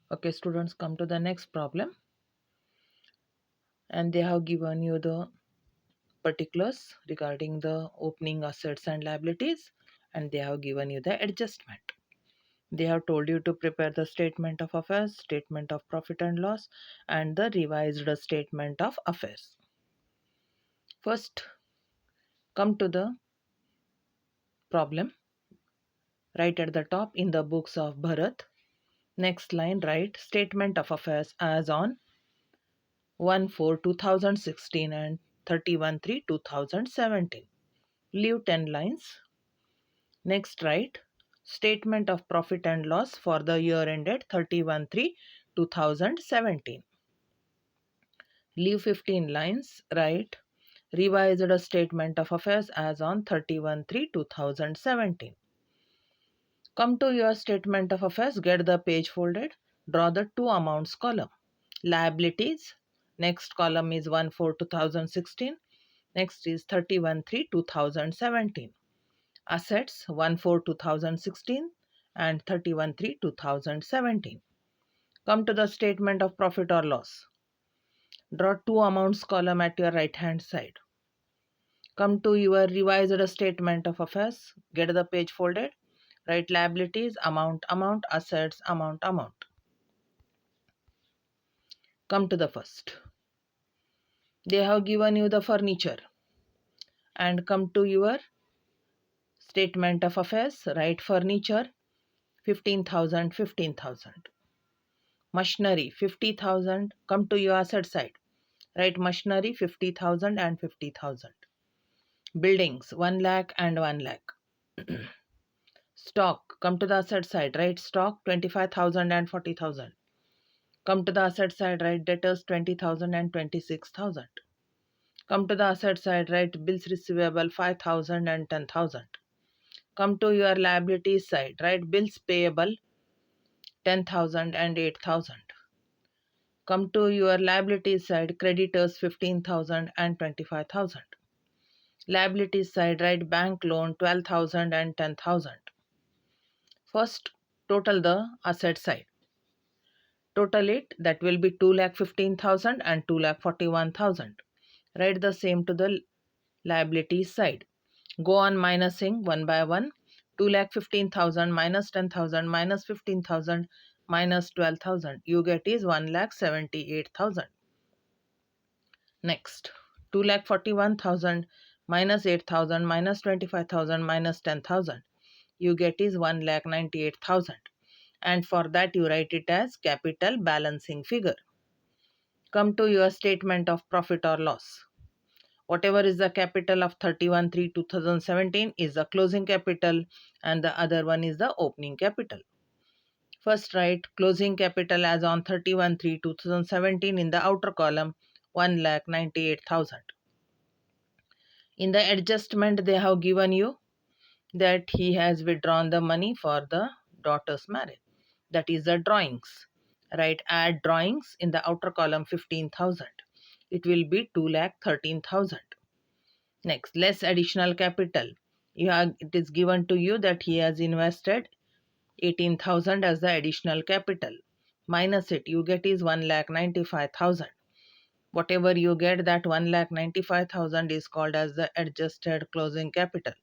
Okay, students, come to the next problem. And they have given you the particulars regarding the opening assets and liabilities, and they have given you the adjustment. They have told you to prepare the statement of affairs, statement of profit and loss, and the revised statement of affairs. First, come to the problem. Right at the top in the books of Bharat. Next line, write statement of affairs as on 1/4/2016 and 31/3/2017. Leave 10 lines. Next, write statement of profit and loss for the year ended 31/3/2017. Leave 15 lines. Write revised statement of affairs as on 31/3/2017. Come to your statement of affairs, get the page folded, draw the two amounts column. Liabilities, next column is 1/4/2016, next is 31/3/2017. Assets, 1/4/2016 and 31/3/2017. Come to the statement of profit or loss. Draw two amounts column at your right hand side. Come to your revised statement of affairs, get the page folded, write liabilities, amount, assets, amount. Come to the first. They have given you the furniture. And come to your statement of affairs, write furniture, 15,000. Machinery, 50,000. Come to your asset side. Write machinery, 50,000 and 50,000. Buildings, 1 lakh and 1 lakh. Stock, come to the asset side. Write stock, 25,000 and 40,000. Come to the asset side, write debtors, 20,000 and 26,000. Come to the asset side, write bills receivable, 5,000 and 10,000. Come to your liabilities side, write bills payable, 10,000 and 8,000. Come to your liabilities side, creditors, 15,000 and 25,000. Liabilities side, write bank loan, 12,000 and 10,000. First, total the asset side. Total it, that will be 2,15,000 and 2,41,000. Write the same to the liabilities side. Go on minusing one by one. 2,15,000 minus 10,000 minus 15,000 minus 12,000. You get is 1,78,000. Next, 2,41,000 minus 8,000 minus 25,000 minus 10,000. You get is 1,98,000. And for that you write it as capital balancing figure. Come to your statement of profit or loss. Whatever is the capital of 31/3/2017 is the closing capital and the other one is the opening capital. First, write closing capital as on 31/3/2017 in the outer column, 1,98,000. In the adjustment, they have given you that he has withdrawn the money for the daughter's marriage. That is the drawings. Write add drawings in the outer column, 15,000. It will be 2,13,000. Next, less additional capital. It is given to you that he has invested 18,000 as the additional capital. Minus it, you get is 1,95,000. Whatever you get, that 1,95,000 is called as the adjusted closing capital.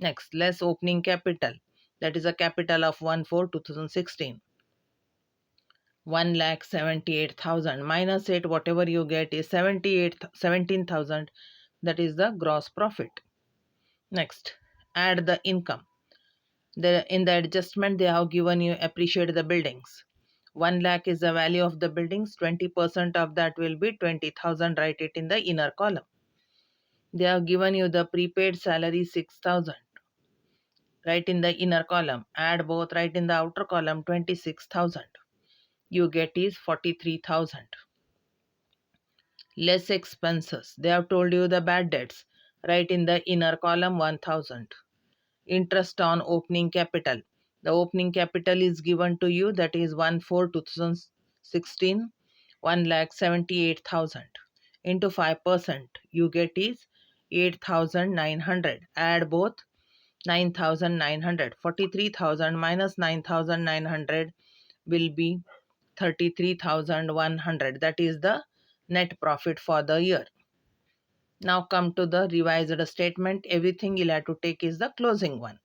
Next, less opening capital. That is a capital of 1/4/2016. 1,78,000. Minus it, whatever you get is 17,000. That is the gross profit. Next, add the income. In the adjustment, they have given you appreciate the buildings. 1 lakh is the value of the buildings. 20% of that will be 20,000. Write it in the inner column. They have given you the prepaid salary 6,000. Write in the inner column. Add both. Write in the outer column 26,000. You get is 43,000. Less expenses. They have told you the bad debts. Write in the inner column 1,000. Interest on opening capital. The opening capital is given to you, that is 1/4/2016, 1,78,000 into 5%. You get is 8,900. Add both, 9,900. 43,000 minus 9,900 will be 33,100. That is the net profit for the year. Now come to the revised statement. Everything you'll have to take is the closing one.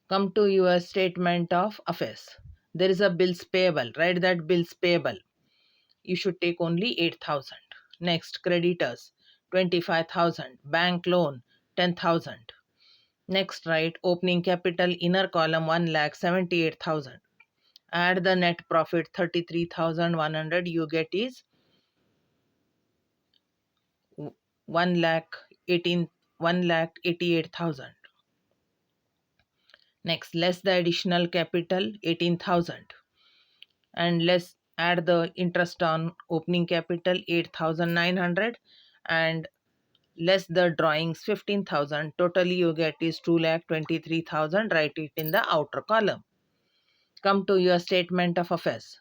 Come to your statement of affairs. There is a bills payable. Write that bills payable. You should take only 8,000. Next, creditors 25,000. Bank loan 10,000. Next, write opening capital inner column 1,78,000. Add the net profit 33,100. You get is 1,88,000. Next, less the additional capital 18,000, and less add the interest on opening capital 8,900, and less the drawings 15,000. Totally you get is 2,23,000. Write it in the outer column. Come to your statement of affairs.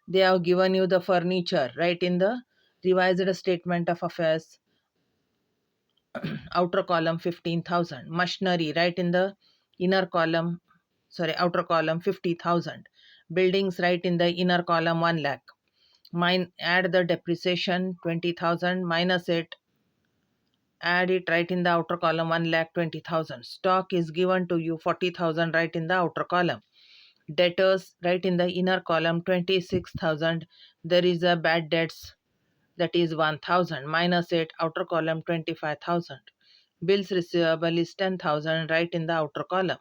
They have given you the furniture. Write in the revised statement of affairs outer column 15,000. Machinery, write in the outer column 50,000. Buildings, write in the inner column 1 lakh. Add the depreciation 20,000, minus it, add it, write in the outer column 1,20,000. Stock is given to you 40,000, write in the outer column. Debtors, write in the inner column 26,000. There is a bad debts, that is 1,000, minus it, outer column 25,000. Bills receivable is 10,000, write in the outer column.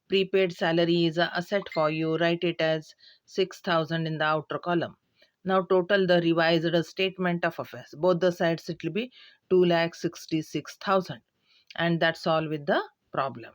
Prepaid salary is a asset for you, write it as 6,000 in the outer column. Now total the revised statement of affairs. Both the sides it will be 2,66,000. And that's all with the problem.